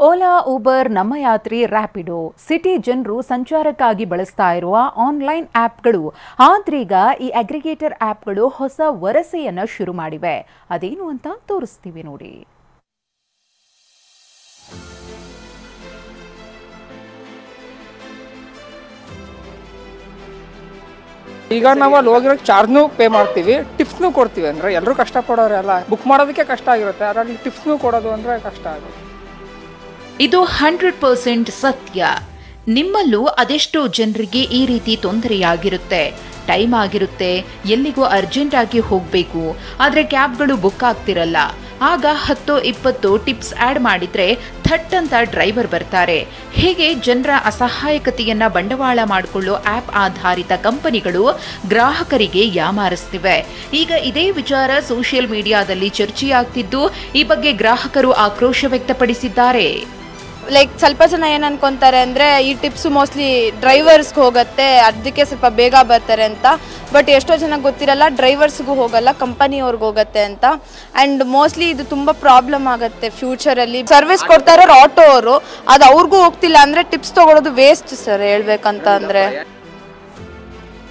Ola, Uber, ನಮ್ಮ ಯಾತ್ರಿ, Rapido city ಜನರು ಸಂಚಾರಕ್ಕಾಗಿ ಬಳಸ್ತಾ ಇರುವ ಆನ್ಲೈನ್ ಆಪ್ಗಳು ಆದ್ರೀಗ ಈ ಅಗ್ರಿಗೇಟರ್ ಆಪ್ಗಳು ಹೊಸ ವರಸೆಯನ್ನ ಶುರು ಮಾಡಿವೆ. ಅದೇನು ಅಂತ ತೋರಿಸ್ತೀವಿ ನೋಡಿ. ಈಗ ನಾವು ಅಲ್ಲಿ ಹೋಗಿರೋ ಚಾರ್ಜ್ನು ಪೇ ಮಾಡ್ತೀವಿ, ಟಿಪ್ಸ್ನು ಕೊಡ್ತೀವಿ. ಅಂದರೆ ಎಲ್ಲರೂ ಕಷ್ಟಪಡೋರೆಲ್ಲ ಬುಕ್ ಮಾಡೋದಕ್ಕೆ ಕಷ್ಟ ಆಗಿರುತ್ತೆ, ಅದರಲ್ಲಿ ಟಿಪ್ಸ್ನು ಕೊಡೋದು ಅಂದರೆ ಕಷ್ಟ ಆಗುತ್ತೆ. ಇದು 100% ಸತ್ಯ. ನಿಮ್ಮಲ್ಲೂ ಅದೆಷ್ಟೋ ಜನರಿಗೆ ಈ ರೀತಿ ತೊಂದರೆಯಾಗಿರುತ್ತೆ. ಟೈಮ್ ಆಗಿರುತ್ತೆ, ಎಲ್ಲಿಗೂ ಅರ್ಜೆಂಟ್ ಆಗಿ ಹೋಗಬೇಕು, ಆದರೆ ಕ್ಯಾಬ್ಗಳು ಬುಕ್ ಆಗ್ತಿರಲ್ಲ. ಆಗ 10-20 ಟಿಪ್ಸ್ ಆಡ್ ಮಾಡಿದ್ರೆ ಥಟ್ ಅಂತ ಡ್ರೈವರ್ ಬರ್ತಾರೆ. ಹೀಗೆ ಜನರ ಅಸಹಾಯಕತೆಯನ್ನ ಬಂಡವಾಳ ಮಾಡಿಕೊಳ್ಳೋ ಆಪ್ ಆಧಾರಿತ ಕಂಪನಿಗಳು ಗ್ರಾಹಕರಿಗೆ ಯಾಮಾರಿಸ್ತಿವೆ. ಈಗ ಇದೇ ವಿಚಾರ ಸೋಷಿಯಲ್ ಮೀಡಿಯಾದಲ್ಲಿ ಚರ್ಚೆಯಾಗ್ತಿದ್ದು, ಈ ಬಗ್ಗೆ ಗ್ರಾಹಕರು ಆಕ್ರೋಶ ವ್ಯಕ್ತಪಡಿಸಿದ್ದಾರೆ. ಸ್ವಲ್ಪ ಜನ ಏನು ಅನ್ಕೊಂತಾರೆ ಅಂದರೆ ಈ ಟಿಪ್ಸು ಮೋಸ್ಟ್ಲಿ ಡ್ರೈವರ್ಸ್ಗೆ ಹೋಗುತ್ತೆ, ಅದಕ್ಕೆ ಸ್ವಲ್ಪ ಬೇಗ ಬರ್ತಾರೆ ಅಂತ. ಬಟ್ ಎಷ್ಟೋ ಜನಕ್ಕೆ ಗೊತ್ತಿರಲ್ಲ, ಡ್ರೈವರ್ಸ್ಗೂ ಹೋಗಲ್ಲ, ಕಂಪನಿಯವ್ರಿಗೆ ಹೋಗುತ್ತೆ ಅಂತ. ಆ್ಯಂಡ್ ಮೋಸ್ಟ್ಲಿ ಇದು ತುಂಬ ಪ್ರಾಬ್ಲಮ್ ಆಗುತ್ತೆ ಫ್ಯೂಚರಲ್ಲಿ. ಸರ್ವಿಸ್ ಕೊಡ್ತಾ ಇರೋರು ಆಟೋ ಅವರು, ಅದು ಅವ್ರಿಗೂ ಹೋಗ್ತಿಲ್ಲ ಅಂದರೆ ಟಿಪ್ಸ್ ತೊಗೊಳೋದು ವೇಸ್ಟ್ ಸರ್, ಹೇಳ್ಬೇಕಂತ ಅಂದರೆ.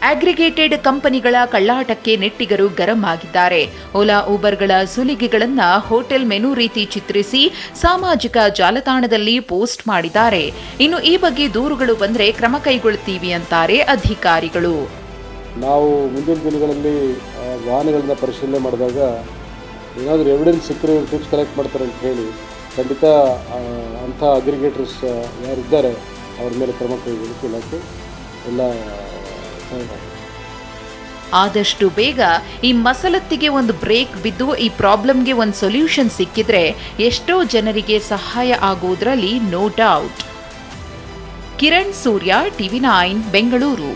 ಅಗ್ರಿಗೇಟೆಡ್ ಕಂಪನಿಗಳ ಕಳ್ಳಾಟಕ್ಕೆ ನೆಟ್ಟಿಗರು ಗರಂ ಆಗಿದ್ದಾರೆ. ಓಲಾ, ಊಬರ್ಗಳ ಸುಲಿಗೆಗಳನ್ನ ಹೋಟೆಲ್ ಮೆನು ರೀತಿ ಚಿತ್ರಿಸಿ ಸಾಮಾಜಿಕ ಜಾಲತಾಣದಲ್ಲಿ ಪೋಸ್ಟ್ ಮಾಡಿದ್ದಾರೆ. ಇನ್ನು ಈ ಬಗ್ಗೆ ದೂರುಗಳು ಬಂದ್ರೆ ಕ್ರಮ ಕೈಗೊಳ್ಳುತ್ತೀವಿ ಅಂತಾರೆ ಅಧಿಕಾರಿಗಳು. ನಾವು ಮುಂದಿನ ದಿನಗಳಲ್ಲಿ ವಾಹನಗಳನ್ನ ಪರಿಶೀಲನೆ ಮಾಡಿದಾಗ ಏನಾದರೂ ಎವಿಡೆನ್ಸ್ ಸಿಕ್ಕರೆ ಟಿಪ್ಸ್ ಕಲೆಕ್ಟ್ ಮಾಡ್ತಾರೆ ಅಂತ ಹೇಳಿ ಖಂಡಿತ ಅಂಥ ಅಗ್ರಿಗೇಟರ್ಸ್ ಯಾರಿದ್ದಾರೆ ಅವ್ರ ಮೇಲೆ ಕ್ರಮ ಕೈಗೊಳ್ಳಕ್ಕೆ ಇಲಾಖೆ ಎಲ್ಲ. ಆದಷ್ಟು ಬೇಗ ಈ ಮಸಲತ್ತಿಗೆ ಒಂದು ಬ್ರೇಕ್ ಬಿದ್ದು ಈ ಪ್ರಾಬ್ಲಮ್ಗೆ ಒಂದು ಸೊಲ್ಯೂಷನ್ ಸಿಕ್ಕಿದ್ರೆ ಎಷ್ಟೋ ಜನರಿಗೆ ಸಹಾಯ ಆಗೋದ್ರಲ್ಲಿ ನೋ ಡೌಟ್. ಕಿರಣ್ ಸೂರ್ಯ, TV9 ಬೆಂಗಳೂರು.